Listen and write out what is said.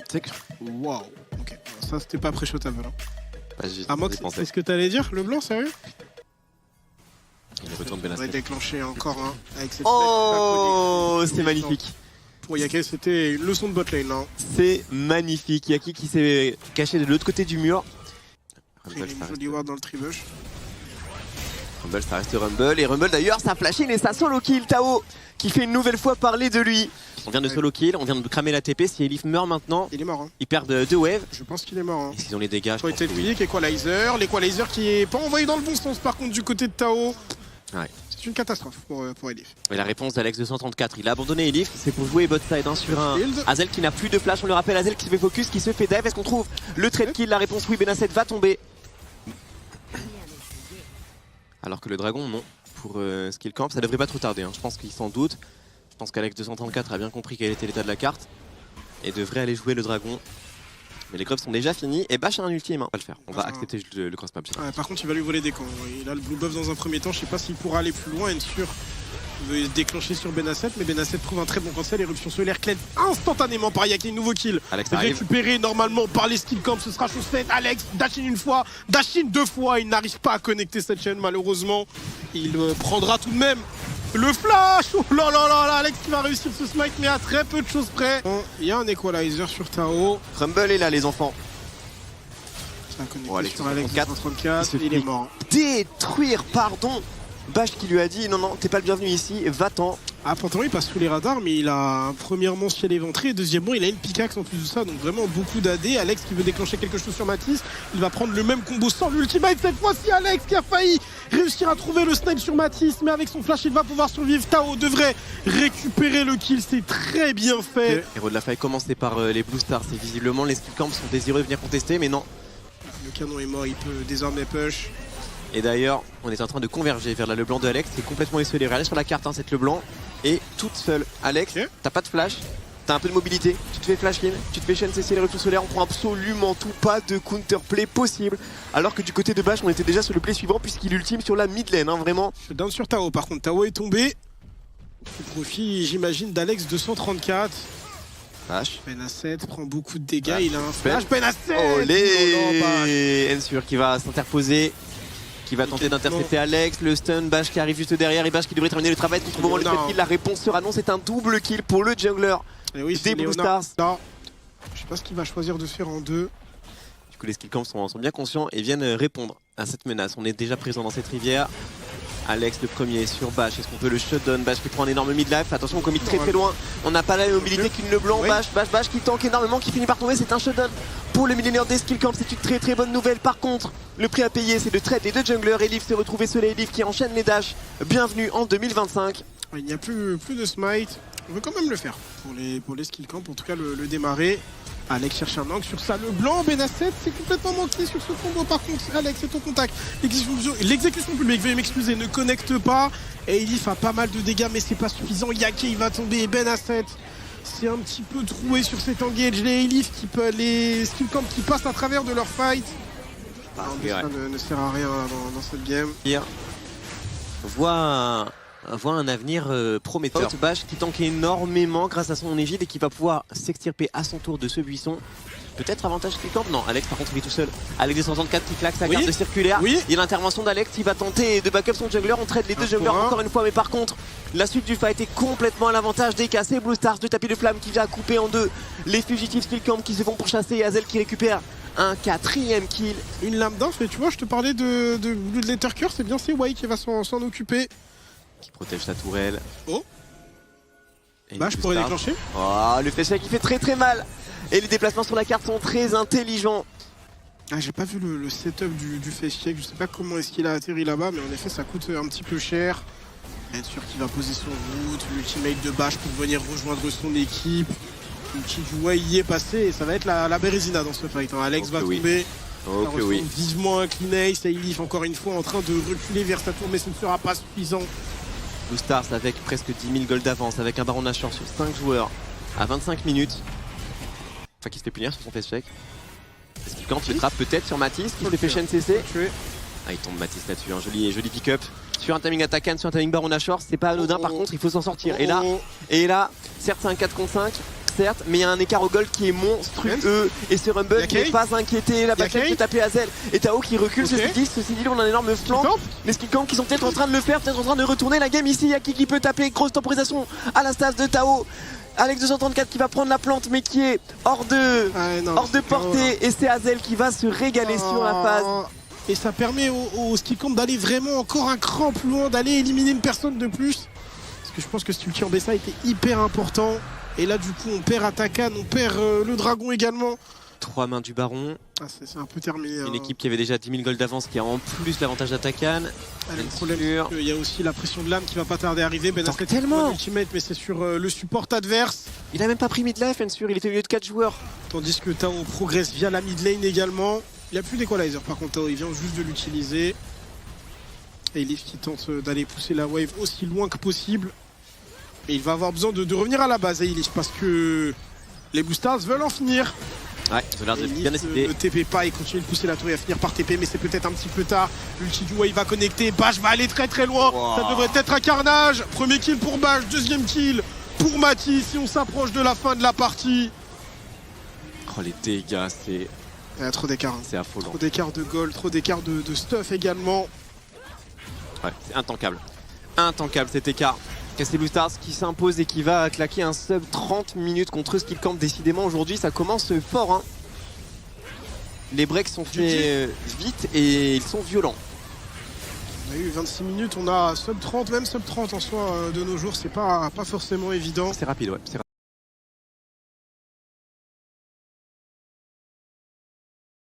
sais que... Waouh, ok. Ça, c'était pas pré-shotable. Hein. Bah, j'y Amox, pensé. c'est ce que t'allais dire? Le blanc, sérieux? Il retourne On va Benasset. déclencher encore un avec cette Oh, c'est magnifique. Pour Yake, c'était une leçon de botlane. Hein. C'est magnifique. Yaki qui s'est caché de l'autre côté du mur. Il y a Rumble, une ça reste... jolie ward dans le tribush. Rumble, ça reste Rumble. Et Rumble d'ailleurs, ça flash in et ça solo kill. Tao qui fait une nouvelle fois parler de lui. On vient de solo kill, on vient de cramer la TP. Si Elif meurt maintenant, Il est mort. Hein. ils perdent 2 waves. Je pense qu'il est mort. Hein. Et s'ils ont les dégâts, je Soit pense que oui. Quick, Equalizer. L'Equalizer qui est pas envoyé dans le bon sens par contre du côté de Tao. Ouais. C'est une catastrophe pour Elif. Et la réponse d'Alex 234, il a abandonné Elif, c'est pour jouer bot side hein, sur un Shield. Azel qui n'a plus de flash, on le rappelle, Azel qui se fait focus, qui se fait dive, est-ce qu'on trouve le trade kill? La réponse oui, Benasset va tomber. Alors que le dragon non, pour Skill Camp, ça devrait pas trop tarder, hein. Je pense qu'il s'en doute. Je pense qu'Alex 234 a bien compris quel était l'état de la carte et devrait aller jouer le dragon. Mais les grubbs sont déjà finis et Bash a un ultime, hein. On va le faire, on va accepter le cross map. Ouais, par contre, il va lui voler des camps. Il a le blue buff dans un premier temps. Je sais pas s'il pourra aller plus loin. Ensure veut déclencher sur Benasset, mais Benasset trouve un très bon cancel. Éruption solaire clean instantanément par Yake. Nouveau kill. Alex arrive. Récupéré normalement par les skill camps. Ce sera chose faite. Alex dash in une fois, dash in deux fois. Il n'arrive pas à connecter cette chaîne malheureusement. Il prendra tout de même le flash. Oh là là là là, Alex qui va réussir ce smite, mais à très peu de choses près. Bon, il y a un equalizer sur Tao. Rumble est là les enfants. Ça a connecté Oh, Alex sur Alex 234. 234. Il est mort. Détruire, pardon. Bash qui lui a dit non non t'es pas le bienvenu ici, va-t'en. Ah Pantheon il passe sous les radars mais il a premièrement ciel éventré et deuxièmement il a une pickaxe en plus de ça, donc vraiment beaucoup d'AD. Alex qui veut déclencher quelque chose sur Matisse, il va prendre le même combo sans l'ultimate cette fois-ci. Alex qui a failli réussir à trouver le snipe sur Matisse, mais avec son flash il va pouvoir survivre. Tao devrait récupérer le kill, c'est très bien fait. Héros de la faille commencé par les Blue Stars, et visiblement les skill camps sont désireux de venir contester mais non. Le canon est mort, il peut désormais push. Et d'ailleurs, on est en train de converger vers la Leblanc de Alex, qui est complètement isolé. Regardez sur la carte, hein, cette Leblanc est toute seule. Alex, Okay. t'as pas de flash, t'as un peu de mobilité, tu te fais flash in, tu te fais chaîne CC, les retours solaires, on prend absolument tout, pas de counterplay possible. Alors que du côté de Bash, on était déjà sur le play suivant, puisqu'il ultime sur la mid lane, hein, vraiment. Down sur Tao, par contre Tao est tombé. Au profit, j'imagine, d'Alex 234. Bash. Benasset prend beaucoup de dégâts, Bash. il a un flash. Benasset. Olé Ensure qui va s'interposer, qui va tenter d'intercepter Alex, le stun, Bash qui arrive juste derrière et Bash qui devrait terminer le travail contre le moment le trade kill. La réponse sera non, c'est un double kill pour le jungler des Blue Stars. Je sais pas ce qu'il va choisir de faire en deux. Du coup les skill camps sont bien conscients et viennent répondre à cette menace. On est déjà présent dans cette rivière. Alex le premier sur Bash, est-ce qu'on peut le shutdown? Bash qui prend un énorme mid-life, attention on commit très très loin. On n'a pas la mobilité qu'une Leblanc, Oui. Bash qui tank énormément, qui finit par tomber, c'est un shutdown pour le millénaire des skill camps, c'est une très très bonne nouvelle. Par contre, le prix à payer c'est de trade les deux junglers. Elif s'est retrouvé seul et Elif qui enchaîne les dashs. Bienvenue en 2025. Il n'y a plus de smite. On veut quand même le faire pour les skill camps, en tout cas le démarrer. Alex cherche un angle sur ça, le blanc, Benasset, c'est complètement manqué sur ce combo. Par contre, Alex, c'est ton contact. L'exécution publique, veuillez m'excuser, ne connecte pas. Et Elif a pas mal de dégâts, mais c'est pas suffisant. Yake, il va tomber. Benasset, c'est un petit peu troué sur cet engage. Les Elif qui peuvent, les skill camps qui passent à travers de leur fight. Ça ne sert à rien dans cette game. Voit un avenir prometteur. Bash qui tank énormément grâce à son égide et qui va pouvoir s'extirper à son tour de ce buisson. Peut-être avantage skill camp? Non, Alex par contre il est tout seul. Alex 234 qui claque sa carte de circulaire. Oui. Il y a l'intervention d'Alex qui va tenter de backup son jungler. On trade les deux junglers encore une fois, mais par contre la suite du fight est complètement à l'avantage des cassés. Blue Stars, deux tapis de flamme qui vient couper en deux les fugitifs skill camp qui se font pourchasser et Azel qui récupère un quatrième kill. Une lame d'inf, mais tu vois, je te parlais de Lettercure, c'est bien, c'est Wai qui va s'en occuper. Qui protège sa tourelle. Oh. Et Bah, je pourrais déclencher. Oh, le fléchage qui fait très très mal. Et les déplacements sur la carte sont très intelligents. Ah, j'ai pas vu le setup du face check, je sais pas comment est-ce qu'il a atterri là-bas, mais en effet ça coûte un petit peu cher. Bien sûr qu'il va poser son route, l'ultimate de Bash pour venir rejoindre son équipe. L'ulti du Wai y est passé et ça va être la Bérésina dans ce fight. Hein. Alex va tomber. Ok oui. Vivement un clean ace, et Elif encore une fois en train de reculer vers sa tour, mais ce ne sera pas suffisant. Blue Stars avec presque 10 000 gold d'avance, avec un Baron Nashor sur 5 joueurs à 25 minutes. Enfin qui se fait punir sur son face check. Est-ce qu'il campe le trap peut-être sur Matisse qui se fait chaîne CC? Ah il tombe Matisse là-dessus, un joli pick-up. Sur un timing attaquant, sur un timing Baron Nashor, c'est pas anodin par contre il faut s'en sortir. Et là, certes c'est un 4 contre 5, certes, mais il y a un écart au gold qui est monstrueux. Et ce Rumble qui n'est pas inquiété, la bataille fait taper Hazel. Et Tao qui recule, ceci dit, on a un énorme flanc. Les Skillcamp qui sont peut-être en train de le faire, peut-être en train de retourner la game ici. Il y a qui peut taper, grosse temporisation à la stase de Tao. Alex 234 qui va prendre la plante mais qui est hors de portée. Et c'est Hazel qui va se régaler sur la phase. Et ça permet au Skillcamp d'aller vraiment encore un cran plus loin, d'aller éliminer une personne de plus. Parce que je pense que ce ulti en BSA était hyper important. Et là du coup on perd Atakan, on perd le dragon également. 3 mains du baron. Ah, c'est un peu terminé. Une équipe qui avait déjà 10 000 gold d'avance qui a en plus l'avantage d'Atakan. Le problème, il y a aussi la pression de l'âme qui va pas tarder à arriver. Benasset tellement ultimate, mais c'est sur le support adverse. Il a même pas pris mid life, Ensure, il était au milieu de 4 joueurs. Tandis que Tao progresse via la mid lane également. Il n'y a plus d'equalizer par contre, Tao il vient juste de l'utiliser. Et Leaf qui tente d'aller pousser la wave aussi loin que possible. Et il va avoir besoin de revenir à la base, Eilish, parce que les Boosters veulent en finir. Ouais, ils ont l'air de bien décider. Ne TP pas, il continue de pousser la tour et à finir par TP, mais c'est peut-être un petit peu tard. L'ulti du wave va connecter, Bash va aller très très loin. Wow. Ça devrait être un carnage. Premier kill pour Bash, deuxième kill pour Matisse. Si on s'approche de la fin de la partie. Oh les dégâts, c'est... trop d'écart. C'est affolant. Trop d'écart de gold, trop d'écart de stuff également. Ouais, c'est intankable. Intankable cet écart. Castle Blue Stars qui s'impose et qui va claquer un sub 30 minutes contre Skillcamp. Décidément aujourd'hui ça commence fort. Hein. Les breaks sont faits vite et ils sont violents. On a eu 26 minutes, on a sub 30, même sub 30 en soi de nos jours, c'est pas forcément évident. C'est rapide, ouais.